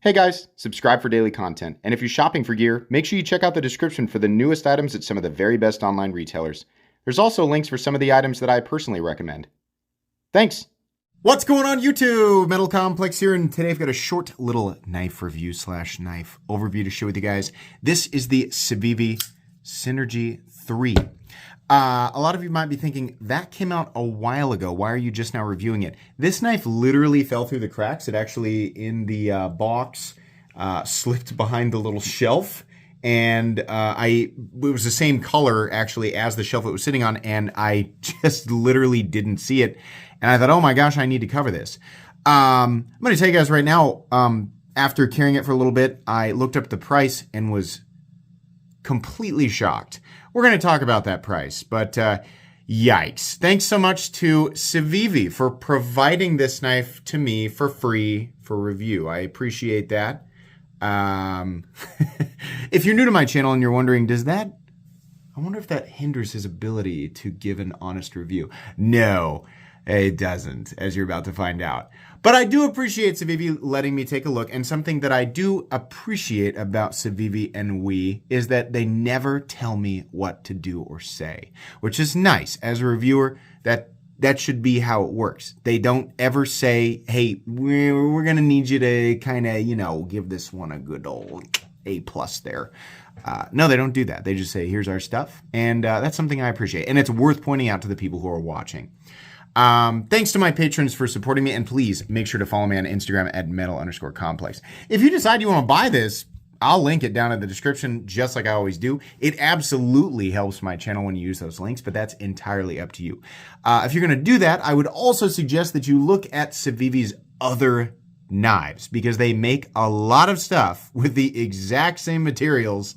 Hey guys, subscribe for daily content. And if you're shopping for gear, make sure you check out the description for the newest items at some of the very best online retailers. There's also links for some of the items that I personally recommend. Thanks! What's going on YouTube? Metal Complex here, and today I've got a short little knife review / knife overview to share with you guys. This is the Civivi Synergy 3. A lot of you might be thinking, that came out a while ago. Why are you just now reviewing it? This knife literally fell through the cracks. It actually, in the box, slipped behind the little shelf. And it was the same color, actually, as the shelf it was sitting on, and I just literally didn't see it. And I thought, oh my gosh, I need to cover this. I'm going to tell you guys right now, after carrying it for a little bit, I looked up the price and was completely shocked. We're going to talk about that price, but yikes. Thanks so much to Civivi for providing this knife to me for free for review. I appreciate that. If you're new to my channel and you're wondering, I wonder if that hinders his ability to give an honest review. No, it doesn't, as you're about to find out. But I do appreciate Civivi letting me take a look, and something that I do appreciate about Civivi and we is that they never tell me what to do or say, which is nice. As a reviewer, that should be how it works. They don't ever say, hey, we're going to need you to kind of, give this one a good old A+ there. No, they don't do that. They just say, here's our stuff. And that's something I appreciate. And it's worth pointing out to the people who are watching. Thanks to my patrons for supporting me, and please make sure to follow me on Instagram at metal_complex. If you decide you want to buy this, I'll link it down in the description, just like I always do. It absolutely helps my channel when you use those links, but that's entirely up to you. If you're going to do that, I would also suggest that you look at Civivi's other knives, because they make a lot of stuff with the exact same materials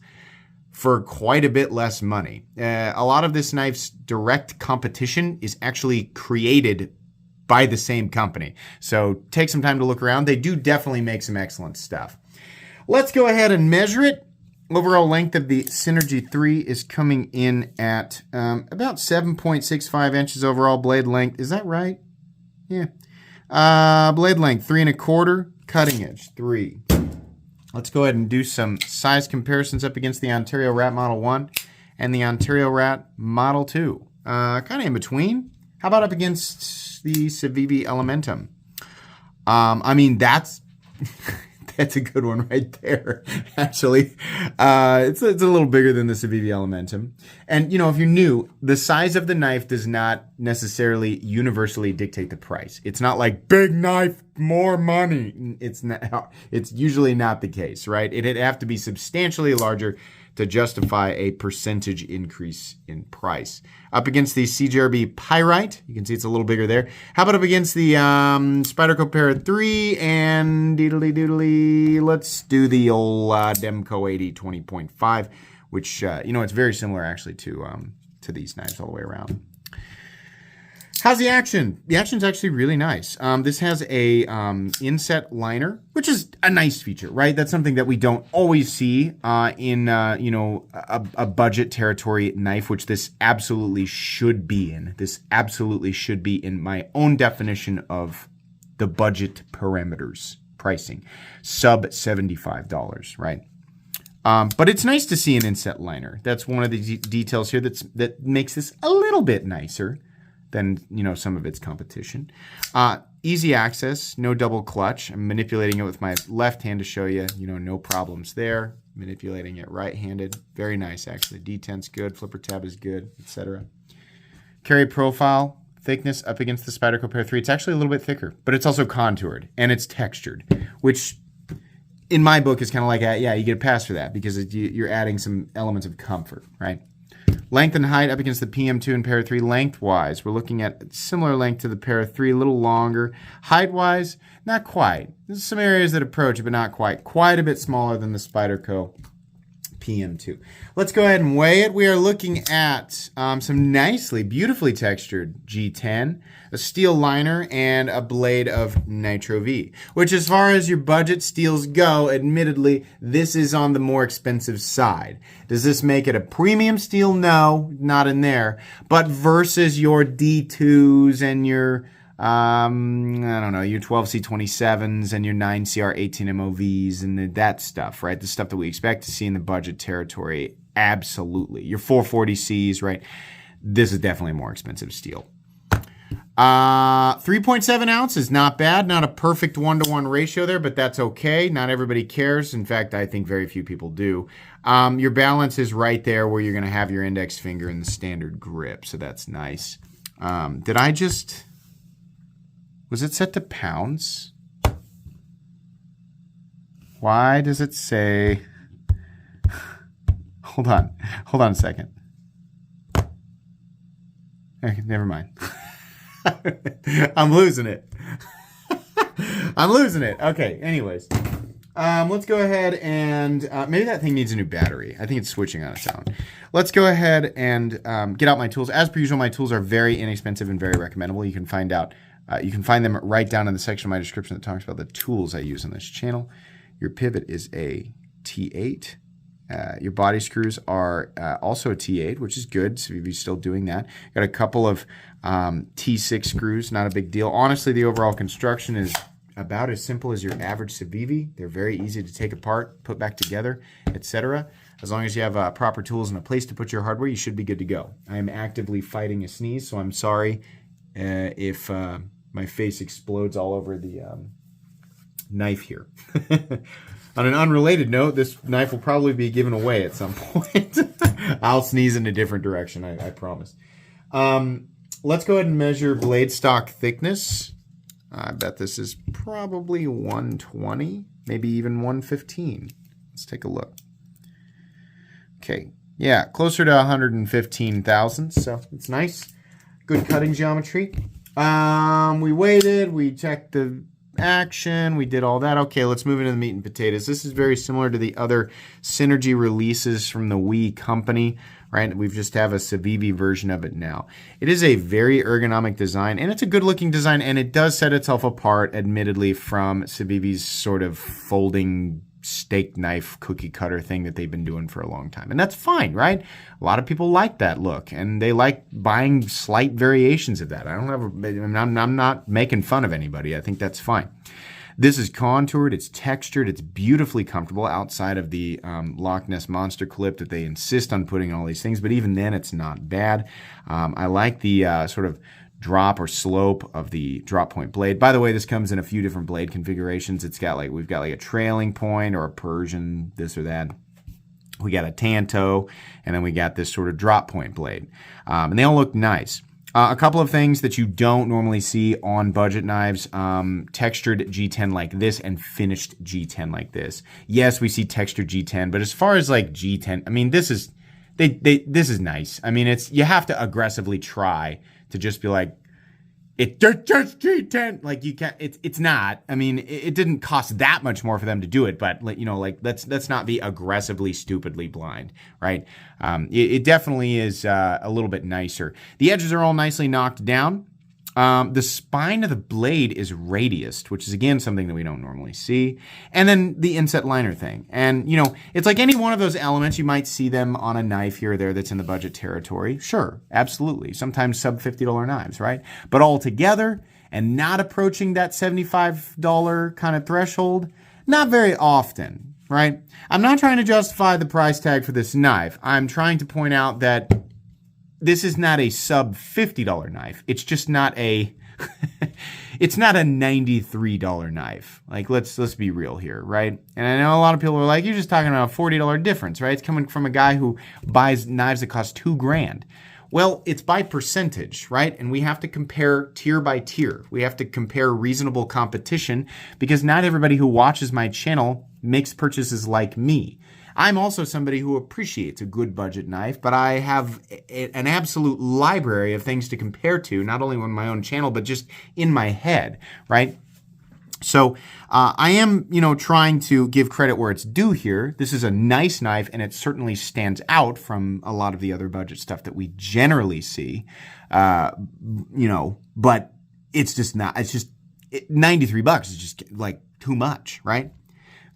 for quite a bit less money. A lot of this knife's direct competition is actually created by the same company. So take some time to look around. They do definitely make some excellent stuff. Let's go ahead and measure it. Overall length of the Synergy 3 is coming in at about 7.65 inches overall blade length. Is that right? Yeah. Blade length 3¼ cutting edge 3. Let's go ahead and do some size comparisons up against the Ontario Rat Model 1 and the Ontario Rat Model 2. Kind of in between. How about up against the Civivi Elementum? I mean, that's that's a good one right there, actually. It's a little bigger than the Civivi Elementum. And, if you're new, the size of the knife does not necessarily universally dictate the price. It's not like, big knife, more money. It's not. It's usually not the case, right? It'd have to be substantially larger to justify a percentage increase in price. Up against the CJRB Pyrite, you can see it's a little bigger there. How about up against the Spyderco Para 3 and doodly, let's do the old Demco 80 20.5, which, it's very similar actually to these knives all the way around. How's the action? The action's actually really nice. This has a inset liner, which is a nice feature, right? That's something that we don't always see in a budget territory knife, which this absolutely should be in. This absolutely should be in my own definition of the budget parameters pricing, sub $75, right? But it's nice to see an inset liner. That's one of the details here that makes this a little bit nicer than some of its competition. Easy access, no double clutch. I'm manipulating it with my left hand to show you, no problems there. Manipulating it right-handed, very nice actually. Detent's good, flipper tab is good, etc. Carry profile, thickness up against the Spyderco Para 3. It's actually a little bit thicker, but it's also contoured and it's textured, which in my book is kind of like, yeah, you get a pass for that because you're adding some elements of comfort, right? Length and height up against the PM2 and Para 3. Lengthwise, we're looking at similar length to the Para 3, a little longer. Height-wise, not quite. There's some areas that approach it, but not quite. Quite a bit smaller than the Spyderco PM2. Let's go ahead and weigh it. We are looking at some nicely, beautifully textured G10, a steel liner, and a blade of Nitro V, which as far as your budget steels go, admittedly, this is on the more expensive side. Does this make it a premium steel? No, not in there. But versus your D2s and your I don't know, your 12C27s and your 9CR18 MOVs and that stuff, right? The stuff that we expect to see in the budget territory. Absolutely. Your 440Cs, right? This is definitely more expensive steel. 3.7 ounces, not bad. Not a perfect 1-to-1 ratio there, but that's okay. Not everybody cares. In fact, I think very few people do. Your balance is right there where you're going to have your index finger in the standard grip, so that's nice. Was it set to pounds? Why does it say... Hold on a second. Okay, never mind. I'm losing it. Okay, anyways. Let's go ahead and... maybe that thing needs a new battery. I think it's switching on its own. Let's go ahead and get out my tools. As per usual, my tools are very inexpensive and very recommendable. You can find them right down in the section of my description that talks about the tools I use on this channel. Your pivot is a T8. Your body screws are also a T8, which is good. Civivi's still doing that. Got a couple of T6 screws, not a big deal. Honestly, the overall construction is about as simple as your average Civivi. They're very easy to take apart, put back together, etc. As long as you have proper tools and a place to put your hardware, you should be good to go. I am actively fighting a sneeze, so I'm sorry if my face explodes all over the knife here. On an unrelated note, this knife will probably be given away at some point. I'll sneeze in a different direction, I promise. Let's go ahead and measure blade stock thickness. I bet this is probably 120, maybe even 115. Let's take a look. Okay, yeah, closer to 115 thousandths, so it's nice. Good cutting geometry. We waited, we checked the action, we did all that. Okay, let's move into the meat and potatoes. This is very similar to the other Synergy releases from the Wii company, right? We just have a Civivi version of it now. It is a very ergonomic design, and it's a good looking design, and it does set itself apart, admittedly, from Civivi's sort of folding steak knife cookie cutter thing that they've been doing for a long time. And that's fine, right? A lot of people like that look, and they like buying slight variations of that. I'm not making fun of anybody. I think that's fine. This is contoured, it's textured, it's beautifully comfortable outside of the Loch Ness Monster clip that they insist on putting all these things, but even then it's not bad. I like the sort of drop or slope of the drop point blade. By the way, this comes in a few different blade configurations. We've got like a trailing point or a Persian, this or that. We got a Tanto, and then we got this sort of drop point blade. And they all look nice. A couple of things that you don't normally see on budget knives, textured G10 like this and finished G10 like this. Yes, we see textured G10, but as far as like G10, I mean, this is nice. I mean, you have to aggressively try to just be like, it's just G10. Like you can't. It's not. I mean, it didn't cost that much more for them to do it, but let's not be aggressively, stupidly blind, right? It definitely is a little bit nicer. The edges are all nicely knocked down. The spine of the blade is radiused, which is again something that we don't normally see. And then the inset liner thing. And it's like any one of those elements, you might see them on a knife here or there that's in the budget territory. Sure, absolutely. Sometimes sub $50 knives, right? But all together and not approaching that $75 kind of threshold, not very often, right? I'm not trying to justify the price tag for this knife. I'm trying to point out that this is not a sub $50 knife. It's just not it's not a $93 knife. Like, let's be real here, right? And I know a lot of people are like, you're just talking about a $40 difference, right? It's coming from a guy who buys knives that cost $2,000. Well, it's by percentage, right? And we have to compare tier by tier. We have to compare reasonable competition because not everybody who watches my channel makes purchases like me. I'm also somebody who appreciates a good budget knife, but I have an absolute library of things to compare to, not only on my own channel, but just in my head, right? So I am, trying to give credit where it's due here. This is a nice knife, and it certainly stands out from a lot of the other budget stuff that we generally see, but it's just not. It's just $93 is just like too much, right?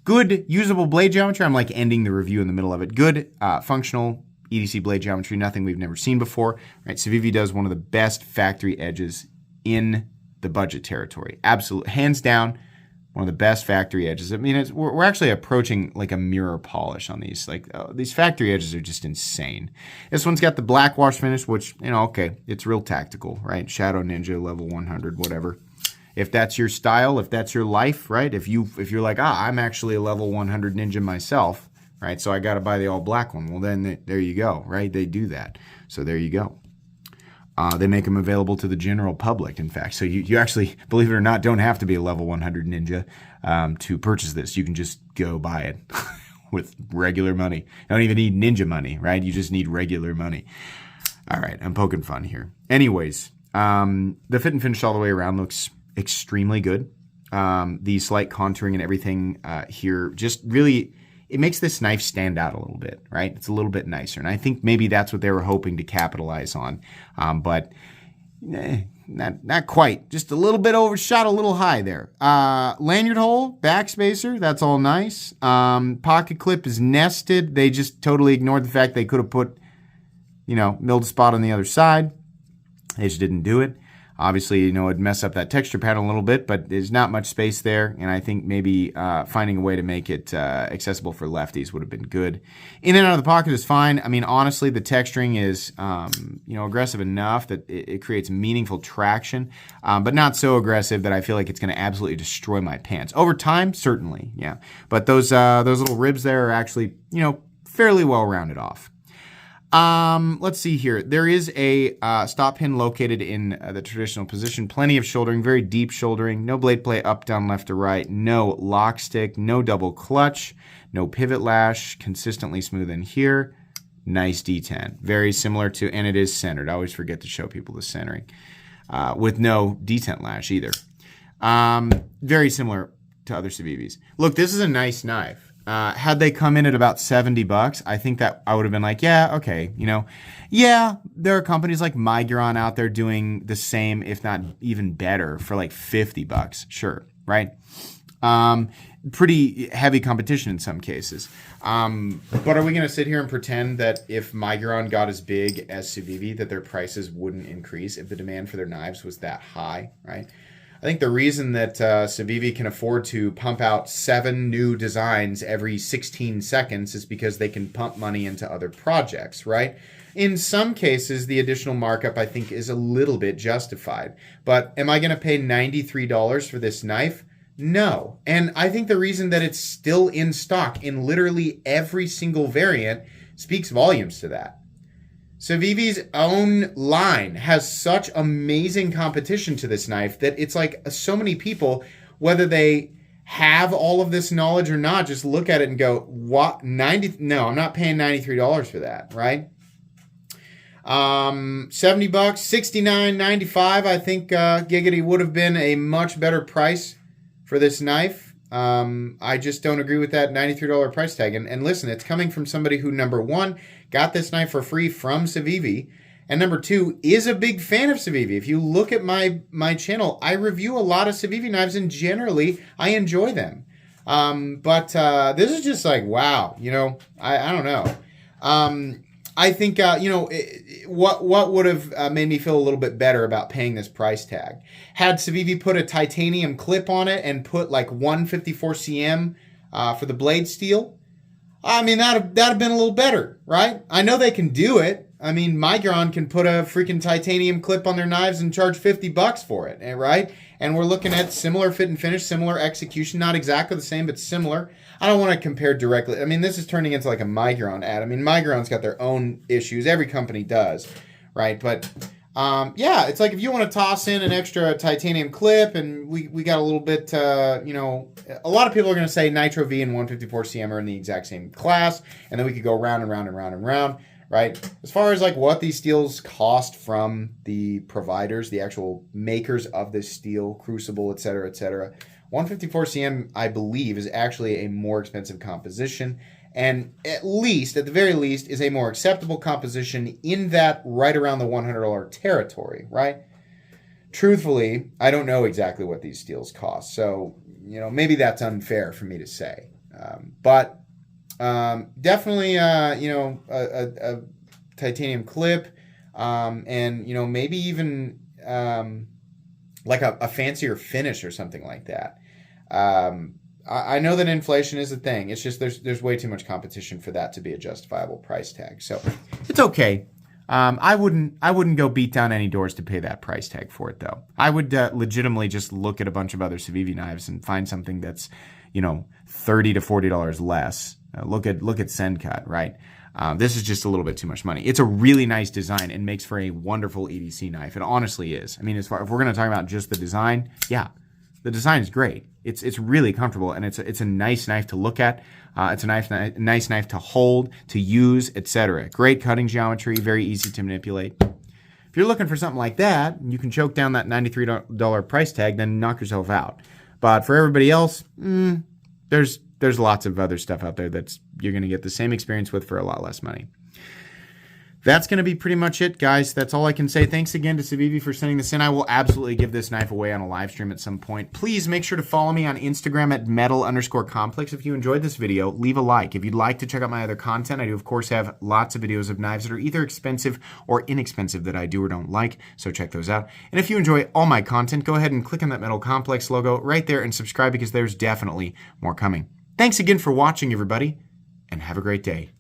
Good usable blade geometry. I'm like ending the review in the middle of it. Good functional EDC blade geometry. Nothing we've never seen before. Right? Civivi does one of the best factory edges in the budget territory. Absolutely, hands down, one of the best factory edges. I mean, we're actually approaching like a mirror polish on these. Like these factory edges are just insane. This one's got the black wash finish, which, okay, it's real tactical, right? Shadow Ninja, level 100, whatever. If that's your style, if that's your life, right? If you're like, I'm actually a level 100 ninja myself, right? So I got to buy the all black one. Well, then there you go, right? They do that. So there you go. They make them available to the general public, in fact. So you actually, believe it or not, don't have to be a level 100 ninja to purchase this. You can just go buy it with regular money. You don't even need ninja money, right? You just need regular money. All right, I'm poking fun here. Anyways, the fit and finish all the way around looks extremely good. The slight contouring and everything here just really, it makes this knife stand out a little bit, right? It's a little bit nicer. And I think maybe that's what they were hoping to capitalize on. But not quite. Just a little bit overshot, a little high there. Lanyard hole, backspacer, that's all nice. Pocket clip is nested. They just totally ignored the fact they could have put, milled a spot on the other side. They just didn't do it. Obviously, it'd mess up that texture pattern a little bit, but there's not much space there, and I think maybe finding a way to make it accessible for lefties would have been good. In and out of the pocket is fine. I mean, honestly, the texturing is, aggressive enough that it creates meaningful traction, but not so aggressive that I feel like it's going to absolutely destroy my pants. Over time, certainly, yeah. But those little ribs there are actually, fairly well rounded off. Let's see here. There is a stop pin located in the traditional position. Plenty of shouldering, very deep shouldering. No blade play up, down, left, or right. No lock stick. No double clutch. No pivot lash. Consistently smooth in here. Nice detent. Very similar to, and it is centered. I always forget to show people the centering. With no detent lash either. Very similar to other Civivis. Look, this is a nice knife. Had they come in at about $70, I think that I would have been like, yeah, okay, yeah, there are companies like Miguron out there doing the same, if not even better, for like $50, sure, right? Pretty heavy competition in some cases. But are we going to sit here and pretend that if Miguron got as big as Civivi, that their prices wouldn't increase if the demand for their knives was that high, right? I think the reason that Civivi can afford to pump out 7 new designs every 16 seconds is because they can pump money into other projects, right? In some cases, the additional markup, I think, is a little bit justified. But am I going to pay $93 for this knife? No. And I think the reason that it's still in stock in literally every single variant speaks volumes to that. Civivi's own line has such amazing competition to this knife that it's like so many people, whether they have all of this knowledge or not, just look at it and go, "What? No, I'm not paying $93 for that, right?" $70, $69.95. I think Giggity would have been a much better price for this knife. I just don't agree with that $93 price tag. And listen, it's coming from somebody who, number one, got this knife for free from Civivi, and number two, is a big fan of Civivi. If you look at my channel, I review a lot of Civivi knives, and generally, I enjoy them. But this is just like, wow, I don't know. I think, what would have made me feel a little bit better about paying this price tag? Had Civivi put a titanium clip on it and put like 154 cm for the blade steel, I mean, that'd have been a little better, right? I know they can do it. I mean, Miguron can put a freaking titanium clip on their knives and charge $50 for it, right? And we're looking at similar fit and finish, similar execution, not exactly the same, but similar. I don't want to compare directly. I mean, this is turning into like a Miguron ad. I mean, Miguron's got their own issues. Every company does, right? But yeah, it's like if you want to toss in an extra titanium clip, and we got a little bit, a lot of people are going to say Nitro V and 154 CM are in the exact same class, and then we could go round and round and round and round, right? As far as like what these steels cost from the providers, the actual makers of this steel, Crucible, et cetera, 154 CM, I believe, is actually a more expensive composition, and at the very least, is a more acceptable composition in that right around the $100 territory, right? Truthfully, I don't know exactly what these steels cost, so, maybe that's unfair for me to say. But definitely, a titanium clip, and, maybe even, like a fancier finish or something like that. I know that inflation is a thing. It's just there's way too much competition for that to be a justifiable price tag. So It's okay. I wouldn't go beat down any doors to pay that price tag for it, though. I would legitimately just look at a bunch of other Civivi knives and find something that's, $30 to $40 less. Look at Sencut, right? This is just a little bit too much money. It's a really nice design and makes for a wonderful EDC knife. It honestly is. I mean, if we're going to talk about just the design, yeah, the design is great. It's really comfortable, and it's a nice knife to look at. It's a nice knife to hold, to use, etc. Great cutting geometry, very easy to manipulate. If you're looking for something like that, and you can choke down that $93 price tag, then knock yourself out. But for everybody else, there's lots of other stuff out there that's you're going to get the same experience with for a lot less money. That's going to be pretty much it, guys. That's all I can say. Thanks again to Civivi for sending this in. I will absolutely give this knife away on a live stream at some point. Please make sure to follow me on Instagram at metal_complex. If you enjoyed this video, leave a like. If you'd like to check out my other content, I do, of course, have lots of videos of knives that are either expensive or inexpensive that I do or don't like, so check those out. And if you enjoy all my content, go ahead and click on that Metal Complex logo right there and subscribe because there's definitely more coming. Thanks again for watching, everybody, and have a great day.